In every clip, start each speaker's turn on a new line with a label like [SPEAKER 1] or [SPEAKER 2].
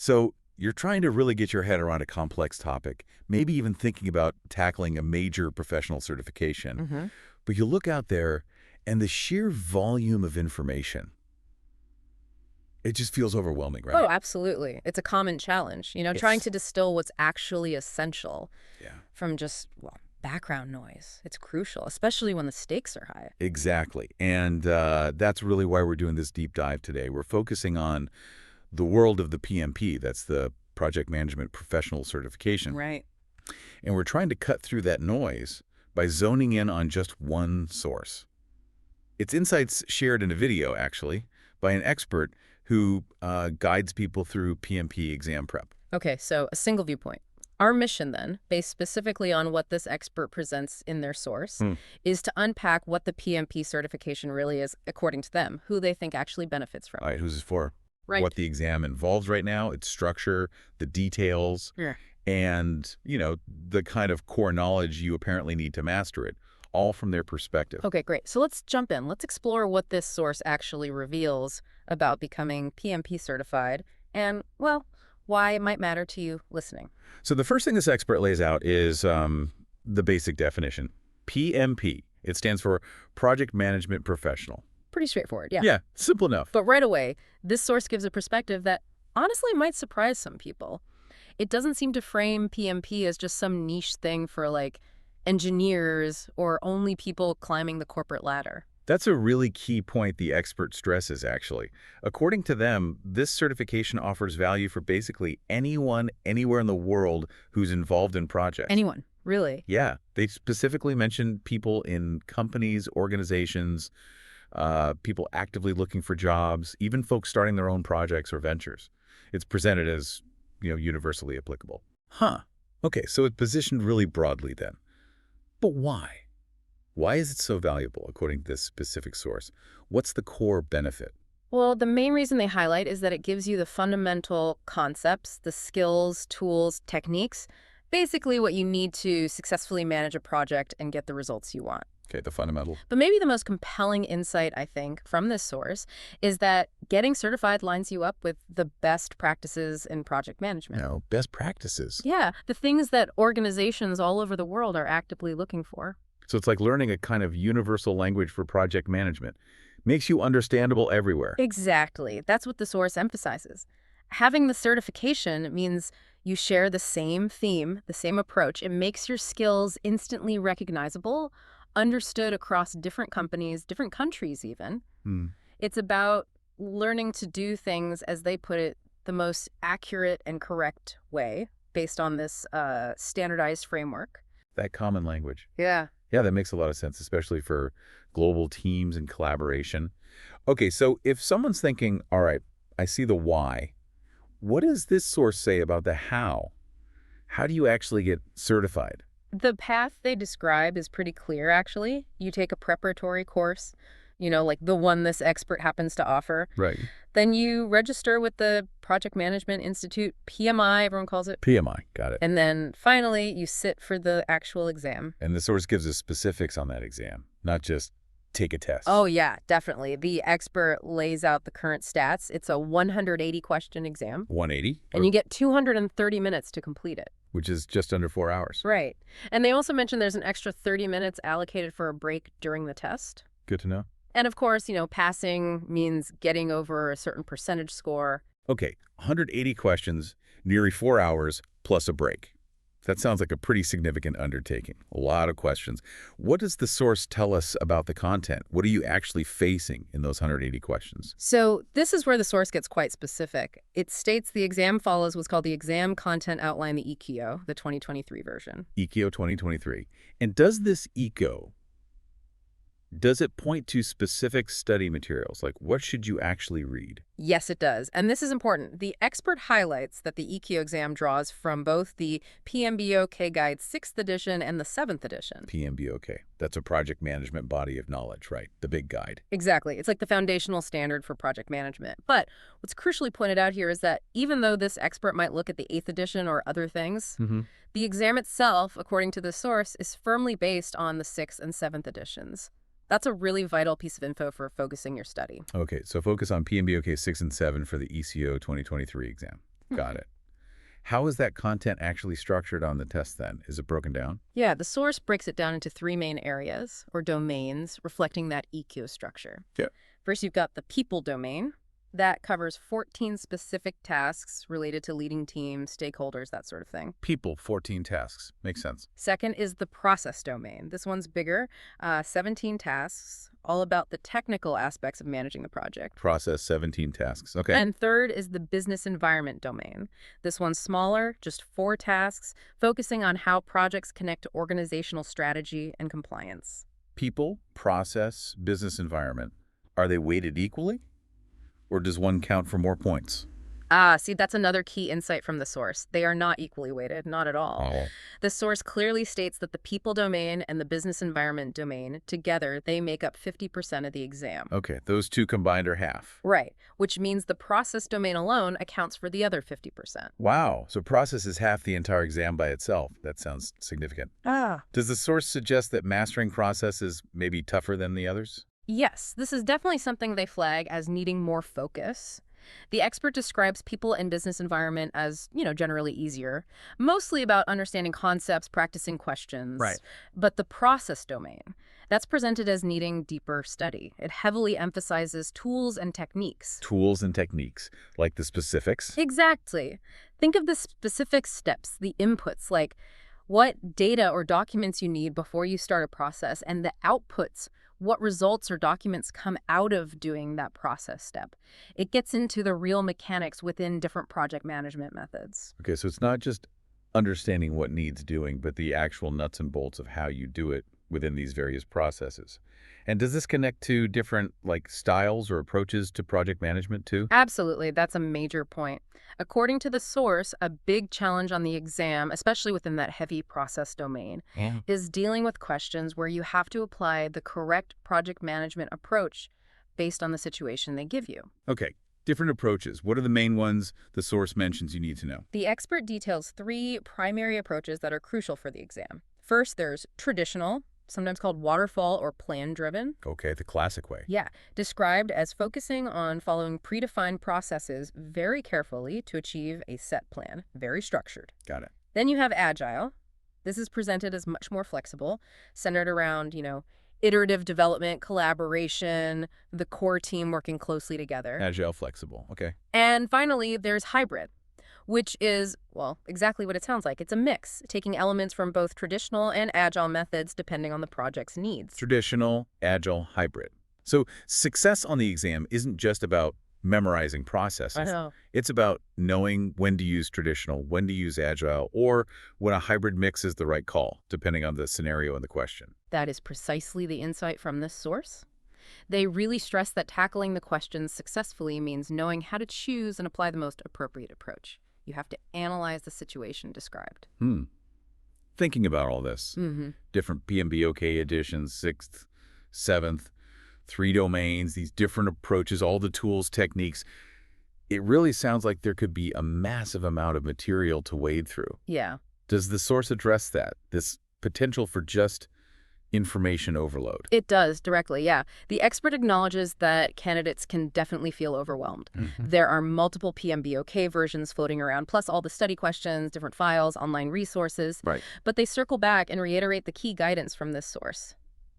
[SPEAKER 1] So you're trying to really get your head around a complex topic, maybe even thinking about tackling a major professional certification.
[SPEAKER 2] Mm-hmm.
[SPEAKER 1] But you look out there, and the sheer volume of information, it just feels overwhelming, right?
[SPEAKER 2] Oh, absolutely. It's a common challenge, trying to distill what's actually essential
[SPEAKER 1] Yeah.
[SPEAKER 2] from just, well, background noise. It's crucial, especially when the stakes are high.
[SPEAKER 1] Exactly. And that's really why we're doing this deep dive today. We're focusing on the world of the PMP, that's the Project Management Professional Certification.
[SPEAKER 2] Right.
[SPEAKER 1] And we're trying to cut through that noise by zoning in on just one source. It's insights shared in a video, actually, by an expert who guides people through PMP exam prep.
[SPEAKER 2] Okay, so a single viewpoint. Our mission, then, based specifically on what this expert presents in their source, is to unpack what the PMP certification really is, according to them, who they think actually benefits from.
[SPEAKER 1] All right, who's this for?
[SPEAKER 2] Right.
[SPEAKER 1] What the exam involves right now, its structure, the details, and, the kind of core knowledge you apparently need to master it, all from their perspective.
[SPEAKER 2] Okay, great. So let's jump in. Let's explore what this source actually reveals about becoming PMP certified and, well, why it might matter to you listening.
[SPEAKER 1] So the first thing this expert lays out is the basic definition. PMP. It stands for Project Management Professional.
[SPEAKER 2] Pretty straightforward, yeah.
[SPEAKER 1] Yeah, simple enough.
[SPEAKER 2] But right away, this source gives a perspective that honestly might surprise some people. It doesn't seem to frame PMP as just some niche thing for, like, engineers or only people climbing the corporate ladder.
[SPEAKER 1] That's a really key point the expert stresses, actually. According to them, this certification offers value for basically anyone, anywhere in the world who's involved in projects.
[SPEAKER 2] Anyone, really?
[SPEAKER 1] Yeah. They specifically mentioned people in companies, organizations, people actively looking for jobs, even folks starting their own projects or ventures. It's presented as, universally applicable. Huh. Okay, so it's positioned really broadly then. But why? Why is it so valuable, according to this specific source? What's the core benefit?
[SPEAKER 2] Well, the main reason they highlight is that it gives you the fundamental concepts, the skills, tools, techniques, basically what you need to successfully manage a project and get the results you want.
[SPEAKER 1] Okay, the fundamental.
[SPEAKER 2] But maybe the most compelling insight, I think, from this source is that getting certified lines you up with the best practices in project management.
[SPEAKER 1] No, best practices.
[SPEAKER 2] Yeah, the things that organizations all over the world are actively looking for.
[SPEAKER 1] So it's like learning a kind of universal language for project management. Makes you understandable everywhere.
[SPEAKER 2] Exactly. That's what the source emphasizes. Having the certification means you share the same theme, the same approach. It makes your skills instantly recognizable, understood across different companies, different countries even. It's about learning to do things, as they put it, the most accurate and correct way based on this standardized framework.
[SPEAKER 1] That common language.
[SPEAKER 2] Yeah.
[SPEAKER 1] Yeah, that makes a lot of sense, especially for global teams and collaboration. Okay, so if someone's thinking, all right, I see the why, what does this source say about the how? How do you actually get certified?
[SPEAKER 2] The path they describe is pretty clear, actually. You take a preparatory course, like the one this expert happens to offer.
[SPEAKER 1] Right.
[SPEAKER 2] Then you register with the Project Management Institute, PMI, everyone calls it.
[SPEAKER 1] PMI, got it.
[SPEAKER 2] And then finally, you sit for the actual exam.
[SPEAKER 1] And the source gives us specifics on that exam, not just take a test.
[SPEAKER 2] Oh, yeah, definitely. The expert lays out the current stats. It's a 180-question exam.
[SPEAKER 1] 180?
[SPEAKER 2] And you get 230 minutes to complete it.
[SPEAKER 1] Which is just under 4 hours.
[SPEAKER 2] Right. And they also mentioned there's an extra 30 minutes allocated for a break during the test.
[SPEAKER 1] Good to know.
[SPEAKER 2] And of course, passing means getting over a certain percentage score.
[SPEAKER 1] Okay, 180 questions, nearly 4 hours, plus a break. That sounds like a pretty significant undertaking. A lot of questions. What does the source tell us about the content? What are you actually facing in those 180 questions?
[SPEAKER 2] So this is where the source gets quite specific. It states the exam follows what's called the Exam Content Outline, the ECO, the 2023 version.
[SPEAKER 1] ECO 2023. And does this ECO, does it point to specific study materials? Like, what should you actually read?
[SPEAKER 2] Yes, it does. And this is important. The expert highlights that the ECO exam draws from both the PMBOK Guide 6th edition and the 7th edition.
[SPEAKER 1] PMBOK. That's a project management body of knowledge, right? The big guide.
[SPEAKER 2] Exactly. It's like the foundational standard for project management. But what's crucially pointed out here is that even though this expert might look at the 8th edition or other things, the exam itself, according to the source, is firmly based on the 6th and 7th editions. That's a really vital piece of info for focusing your study.
[SPEAKER 1] Okay, so focus on PMBOK 6 and 7 for the ECO 2023 exam. Got it. How is that content actually structured on the test then? Is it broken down?
[SPEAKER 2] Yeah, the source breaks it down into three main areas, or domains, reflecting that EQ structure.
[SPEAKER 1] Yeah.
[SPEAKER 2] First, you've got the people domain. That covers 14 specific tasks related to leading teams, stakeholders, that sort of thing.
[SPEAKER 1] People, 14 tasks. Makes sense.
[SPEAKER 2] Second is the process domain. This one's bigger, 17 tasks, all about the technical aspects of managing the project.
[SPEAKER 1] Process, 17 tasks. Okay.
[SPEAKER 2] And third is the business environment domain. This one's smaller, just 4 tasks, focusing on how projects connect to organizational strategy and compliance.
[SPEAKER 1] People, process, business environment. Are they weighted equally? Or does one count for more points?
[SPEAKER 2] See, that's another key insight from the source. They are not equally weighted, not at all.
[SPEAKER 1] Oh.
[SPEAKER 2] The source clearly states that the people domain and the business environment domain, together, they make up 50% of the exam.
[SPEAKER 1] Okay, those two combined are half.
[SPEAKER 2] Right, which means the process domain alone accounts for the other 50%.
[SPEAKER 1] Wow, so process is half the entire exam by itself. That sounds significant. Does the source suggest that mastering process is maybe tougher than the others?
[SPEAKER 2] Yes, this is definitely something they flag as needing more focus. The expert describes people and business environment as, generally easier, mostly about understanding concepts, practicing questions.
[SPEAKER 1] Right.
[SPEAKER 2] But the process domain, that's presented as needing deeper study. It heavily emphasizes tools and techniques.
[SPEAKER 1] Tools and techniques, like the specifics?
[SPEAKER 2] Exactly. Think of the specific steps, the inputs, like what data or documents you need before you start a process, and the outputs, what results or documents come out of doing that process step. It gets into the real mechanics within different project management methods.
[SPEAKER 1] Okay, so it's not just understanding what needs doing, but the actual nuts and bolts of how you do it within these various processes. And does this connect to different, styles or approaches to project management too?
[SPEAKER 2] Absolutely, that's a major point. According to the source, a big challenge on the exam, especially within that heavy process domain, is dealing with questions where you have to apply the correct project management approach based on the situation they give you.
[SPEAKER 1] Okay, different approaches. What are the main ones the source mentions you need to know?
[SPEAKER 2] The expert details 3 primary approaches that are crucial for the exam. First, there's traditional, sometimes called waterfall or plan-driven.
[SPEAKER 1] Okay, the classic way.
[SPEAKER 2] Yeah, described as focusing on following predefined processes very carefully to achieve a set plan, very structured.
[SPEAKER 1] Got it.
[SPEAKER 2] Then you have agile. This is presented as much more flexible, centered around, iterative development, collaboration, the core team working closely together.
[SPEAKER 1] Agile, flexible. Okay.
[SPEAKER 2] And finally, there's hybrid, which is, exactly what it sounds like. It's a mix, taking elements from both traditional and agile methods depending on the project's needs.
[SPEAKER 1] Traditional, agile, hybrid. So success on the exam isn't just about memorizing processes.
[SPEAKER 2] I know.
[SPEAKER 1] It's about knowing when to use traditional, when to use agile, or when a hybrid mix is the right call, depending on the scenario and the question.
[SPEAKER 2] That is precisely the insight from this source. They really stress that tackling the questions successfully means knowing how to choose and apply the most appropriate approach. You have to analyze the situation described.
[SPEAKER 1] Thinking about all this, different PMBOK editions, 6th, 7th, 3 domains, these different approaches, all the tools, techniques, it really sounds like there could be a massive amount of material to wade through.
[SPEAKER 2] Yeah.
[SPEAKER 1] Does the source address that, this potential for just information overload?
[SPEAKER 2] It does, directly, yeah. The expert acknowledges that candidates can definitely feel overwhelmed. There are multiple PMBOK versions floating around, plus all the study questions, different files, online resources.
[SPEAKER 1] Right.
[SPEAKER 2] But they circle back and reiterate the key guidance from this source.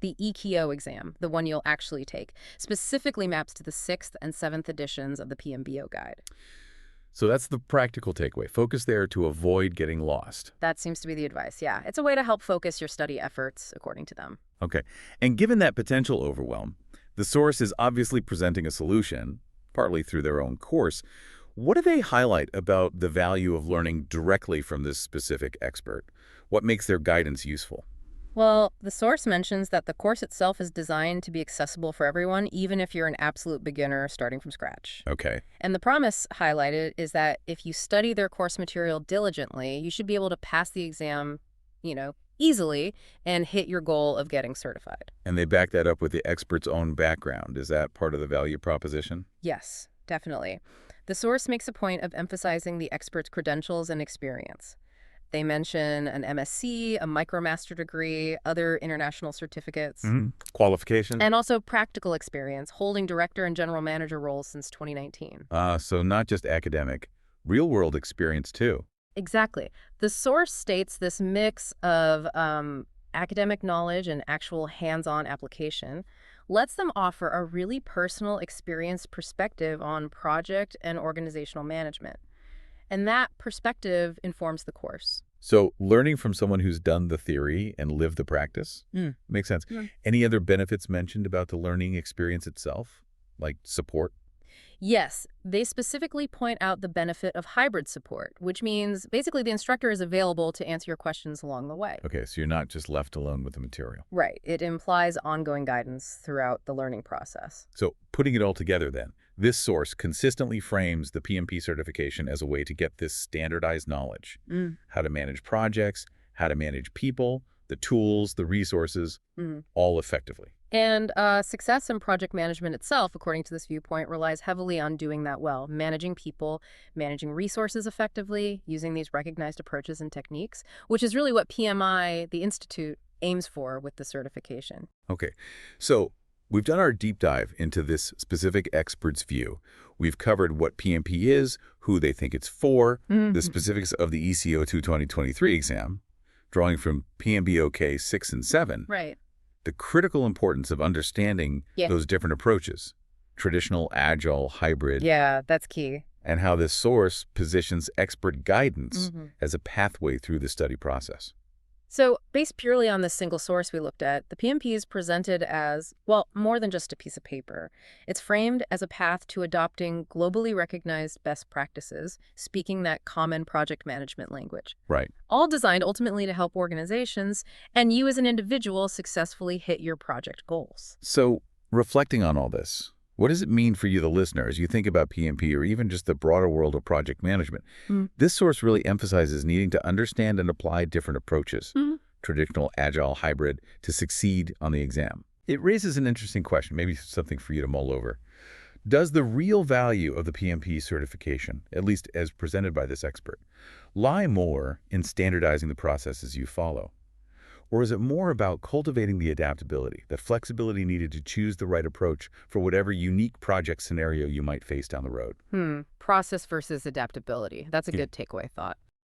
[SPEAKER 2] The EQO exam, the one you'll actually take, specifically maps to the 6th and 7th editions of the PMBO guide.
[SPEAKER 1] So that's the practical takeaway. Focus there to avoid getting lost.
[SPEAKER 2] That seems to be the advice, yeah. It's a way to help focus your study efforts, according to them.
[SPEAKER 1] Okay. And given that potential overwhelm, the source is obviously presenting a solution, partly through their own course. What do they highlight about the value of learning directly from this specific expert? What makes their guidance useful?
[SPEAKER 2] Well, the source mentions that the course itself is designed to be accessible for everyone, even if you're an absolute beginner starting from scratch.
[SPEAKER 1] Okay.
[SPEAKER 2] And the promise highlighted is that if you study their course material diligently, you should be able to pass the exam, easily and hit your goal of getting certified.
[SPEAKER 1] And they back that up with the expert's own background. Is that part of the value proposition?
[SPEAKER 2] Yes, definitely. The source makes a point of emphasizing the expert's credentials and experience. They mention an MSc, a MicroMaster degree, other international certificates.
[SPEAKER 1] Qualification?
[SPEAKER 2] And also practical experience, holding director and general manager roles since 2019.
[SPEAKER 1] So not just academic, real-world experience too.
[SPEAKER 2] Exactly. The source states this mix of academic knowledge and actual hands-on application lets them offer a really personal, experienced perspective on project and organizational management. And that perspective informs the course.
[SPEAKER 1] So learning from someone who's done the theory and lived the practice makes sense.
[SPEAKER 2] Mm.
[SPEAKER 1] Any other benefits mentioned about the learning experience itself, like support?
[SPEAKER 2] Yes, they specifically point out the benefit of hybrid support, which means basically the instructor is available to answer your questions along the way.
[SPEAKER 1] Okay, so you're not just left alone with the material.
[SPEAKER 2] Right. It implies ongoing guidance throughout the learning process.
[SPEAKER 1] So putting it all together then, this source consistently frames the PMP certification as a way to get this standardized knowledge, how to manage projects, how to manage people, the tools, the resources, all effectively.
[SPEAKER 2] And success in project management itself, according to this viewpoint, relies heavily on doing that well, managing people, managing resources effectively, using these recognized approaches and techniques, which is really what PMI, the Institute, aims for with the certification.
[SPEAKER 1] Okay, so we've done our deep dive into this specific expert's view. We've covered what PMP is, who they think it's for, the specifics of the ECO2 2023 exam, drawing from PMBOK 6 and 7.
[SPEAKER 2] Right.
[SPEAKER 1] The critical importance of understanding those different approaches, traditional, agile, hybrid.
[SPEAKER 2] Yeah, that's key.
[SPEAKER 1] And how this source positions expert guidance as a pathway through the study process.
[SPEAKER 2] So, based purely on this single source we looked at, the PMP is presented as, well, more than just a piece of paper. It's framed as a path to adopting globally recognized best practices, speaking that common project management language.
[SPEAKER 1] Right.
[SPEAKER 2] All designed ultimately to help organizations and you as an individual successfully hit your project goals.
[SPEAKER 1] So, reflecting on all this, what does it mean for you, the listener, as you think about PMP or even just the broader world of project management? This source really emphasizes needing to understand and apply different approaches, traditional, agile, hybrid, to succeed on the exam. It raises an interesting question, maybe something for you to mull over. Does the real value of the PMP certification, at least as presented by this expert, lie more in standardizing the processes you follow? Or is it more about cultivating the adaptability, the flexibility needed to choose the right approach for whatever unique project scenario you might face down the road?
[SPEAKER 2] Process versus adaptability. That's a good takeaway thought.